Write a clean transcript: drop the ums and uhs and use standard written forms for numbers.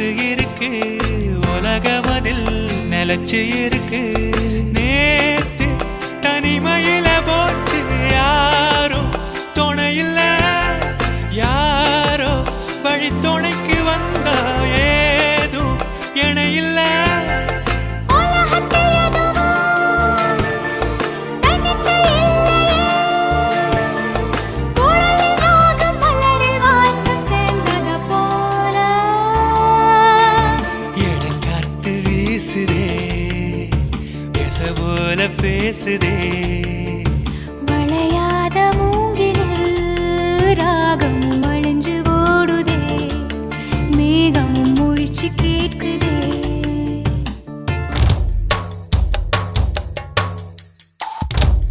காத்து இருக்கு உலகமதில் நிலச்சு இருக்கு நேத்து தனிமையில போச்சு யாரும் துணையில்ல யாரோ வழி துணைக்கு வந்தா ஏதும் இணையில்ல போல பேசுதே வளையாத மூங்கிலில் ராகமும் வளைஞ்சு ஓடுதே மேகமும் முழிச்சு